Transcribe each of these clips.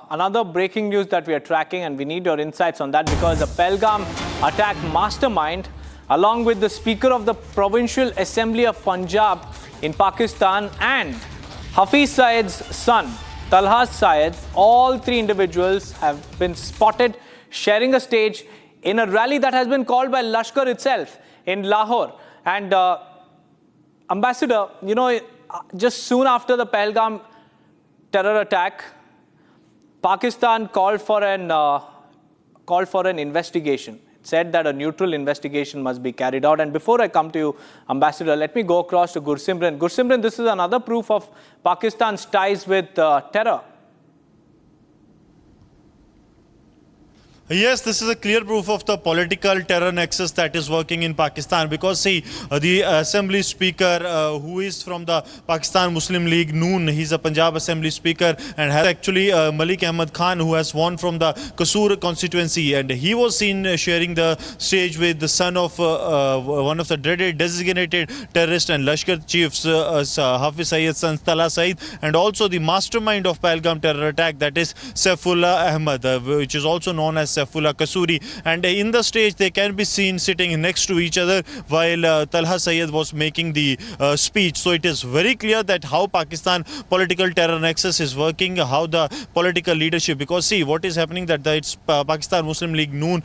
another breaking news that we are tracking, and we need your insights on that, because the Pahalgam attack mastermind, along with the Speaker of the Provincial Assembly of Punjab in Pakistan and Hafiz Saeed's son, Talha Syed, all three individuals have been spotted sharing a stage in a rally that has been called by Lashkar itself in Lahore. And Ambassador, you know, just soon after the Pahalgam terror attack, Pakistan called for an investigation. It said that a neutral investigation must be carried out. And before I come to you, Ambassador, let me go across to Gursimran. Gursimran, this is another proof of Pakistan's ties with terror. Yes, this is a clear proof of the political terror nexus that is working in Pakistan, because see, the Assembly Speaker who is from the Pakistan Muslim League Noon, he's a Punjab Assembly Speaker, and has actually Malik Ahmad Khan, who has won from the Kasuri constituency, and he was seen sharing the stage with the son of one of the dreaded designated terrorist and Lashkar chiefs, Hafiz Saeed's son Talha Syed, and also the mastermind of Pahalgam terror attack, that is Saifullah Ahmad, which is also known as Saifullah Kasuri. And in the stage they can be seen sitting next to each other while Talha Syed was making the speech. So it is very clear that how Pakistan political terror nexus is working, how the political leadership, because see what is happening, that it's Pakistan Muslim League Noon,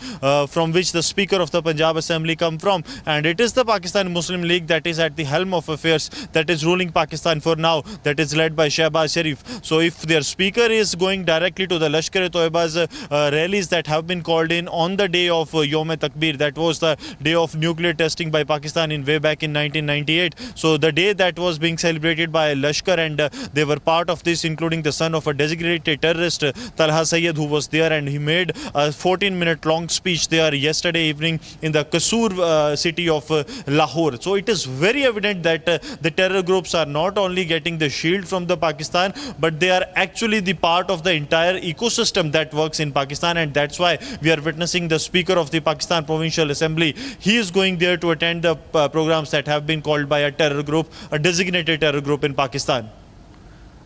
from which the Speaker of the Punjab Assembly come from, and it is the Pakistan Muslim League that is at the helm of affairs, that is ruling Pakistan for now, that is led by Shehbaz Sharif. So if their speaker is going directly to the Lashkar-e-Taiba's rallies that have been called in on the day of Yom-e-Takbir, that was the day of nuclear testing by Pakistan in way back in 1998. So the day that was being celebrated by Lashkar, and they were part of this, including the son of a designated terrorist, Talha Syed, who was there, and he made a 14-minute long speech there yesterday evening in the Kasur city of Lahore. So it is very evident that the terror groups are not only getting the shield from the Pakistan, but they are actually the part of the entire ecosystem that works in Pakistan, and that's why we are witnessing the Speaker of the Pakistan Provincial Assembly. He is going there to attend the programs that have been called by a terror group, a designated terror group in Pakistan.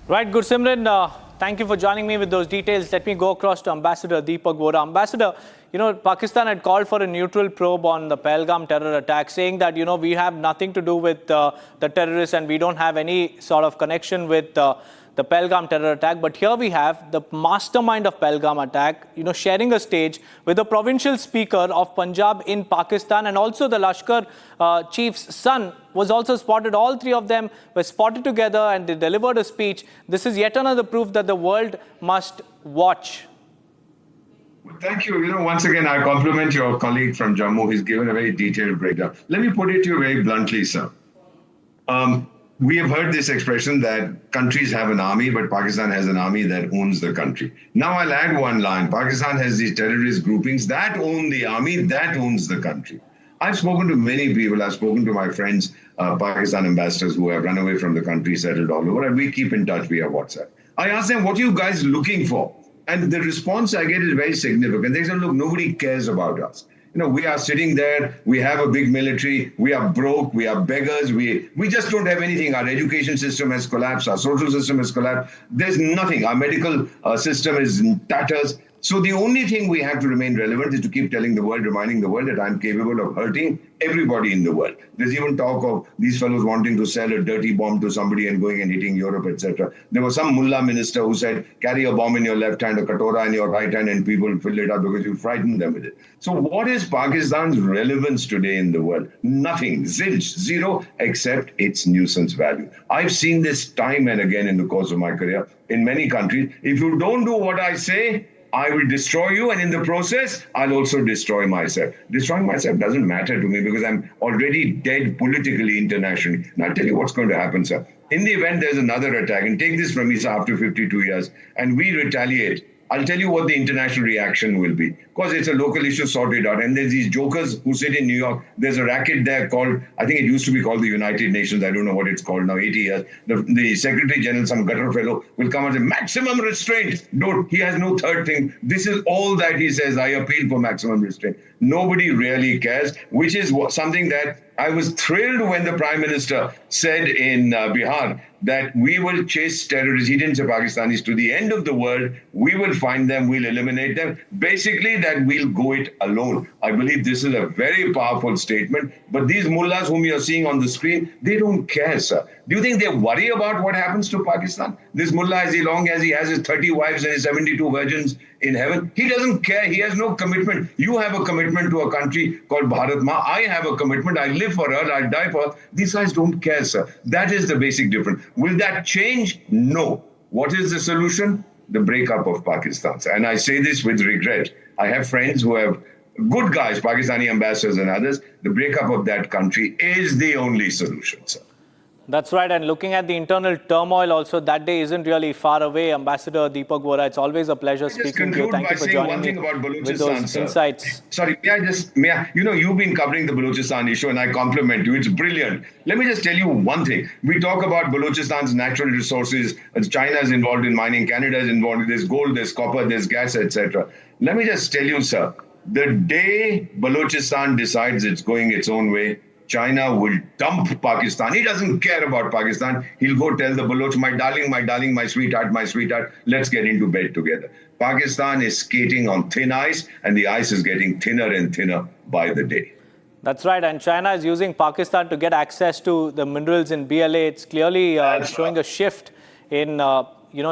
Right, Gursimran, thank you for joining me with those details. Let me go across to Ambassador Deepak Vora. Ambassador, you know, Pakistan had called for a neutral probe on the Pahalgam terror attack, saying that, you know, we have nothing to do with the terrorists and we don't have any sort of connection with the Pahalgam terror attack. But here we have the mastermind of Pahalgam attack, you know, sharing a stage with the provincial speaker of Punjab in Pakistan, and also the Lashkar chief's son was also spotted. All three of them were spotted together and they delivered a speech. This is yet another proof that the world must watch. Well, thank you. You know, once again, I compliment your colleague from Jammu. He's given a very detailed breakdown. Let me put it to you very bluntly, sir. We have heard this expression that countries have an army, but Pakistan has an army that owns the country. Now I'll add one line. Pakistan has these terrorist groupings that own the army, that owns the country. I've spoken to many people. I've spoken to my friends, Pakistan ambassadors who have run away from the country, settled all over, and we keep in touch via WhatsApp. I ask them, what are you guys looking for? And the response I get is very significant. They say, look, nobody cares about us. You know, we are sitting there, we have a big military, we are broke, we are beggars, we just don't have anything. Our education system has collapsed, our social system has collapsed. There's nothing. Our medical system is in tatters. So the only thing we have to remain relevant is to keep telling the world, reminding the world that I'm capable of hurting everybody in the world. There's even talk of these fellows wanting to sell a dirty bomb to somebody and going and hitting Europe, etc. There was some mullah minister who said, carry a bomb in your left hand, a katora in your right hand, and people fill it up because you frighten them with it. So what is Pakistan's relevance today in the world? Nothing, zilch, zero, except its nuisance value. I've seen this time and again in the course of my career in many countries. If you don't do what I say, I will destroy you, and in the process, I'll also destroy myself. Destroying myself doesn't matter to me because I'm already dead politically, internationally. And I'll tell you what's going to happen, sir. In the event there's another attack, and take this from me, sir, after 52 years, and we retaliate, I'll tell you what the international reaction will be. Because it's a local issue sorted out. And there's these jokers who sit in New York. There's a racket there called, I think it used to be called the United Nations. I don't know what it's called now, 80 years. The Secretary General, some gutter fellow, will come and say, maximum restraint. Don't, he has no third thing. This is all that he says. I appeal for maximum restraint. Nobody really cares, which is something that I was thrilled when the Prime Minister said in Bihar that we will chase terrorists, agents of Pakistanis to the end of the world. We will find them, we'll eliminate them. Basically, that we'll go it alone. I believe this is a very powerful statement. But these mullahs whom you're seeing on the screen, they don't care, sir. Do you think they worry about what happens to Pakistan? This mullah, as long as he has his 30 wives and his 72 virgins in heaven, he doesn't care. He has no commitment. You have a commitment to a country called Bharat Ma. I have a commitment. I live for her. I'll die for her. These guys don't care, sir. That is the basic difference. Will that change? No. What is the solution? The breakup of Pakistan. And I say this with regret. I have friends who have good guys, Pakistani ambassadors and others. The breakup of that country is the only solution, sir. That's right. And looking at the internal turmoil also, that day isn't really far away. Ambassador Deepak Vora, it's always a pleasure speaking to you. Thank you for joining me with those insights. Sorry, you've been covering the Balochistan issue and I compliment you. It's brilliant. Let me just tell you one thing. We talk about Balochistan's natural resources. China is involved in mining. Canada is involved. There's gold, there's copper, there's gas, etc. Let me just tell you, sir, the day Balochistan decides it's going its own way, China will dump Pakistan. He doesn't care about Pakistan. He'll go tell the Baloch, my darling, my sweetheart, let's get into bed together. Pakistan is skating on thin ice, and the ice is getting thinner and thinner by the day. That's right. And China is using Pakistan to get access to the minerals in BLA. It's clearly showing a shift in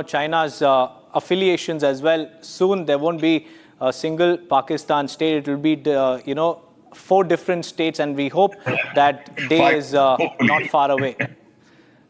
China's affiliations as well. Soon there won't be a single Pakistan state. It will be 4 different states, and we hope that day is not far away.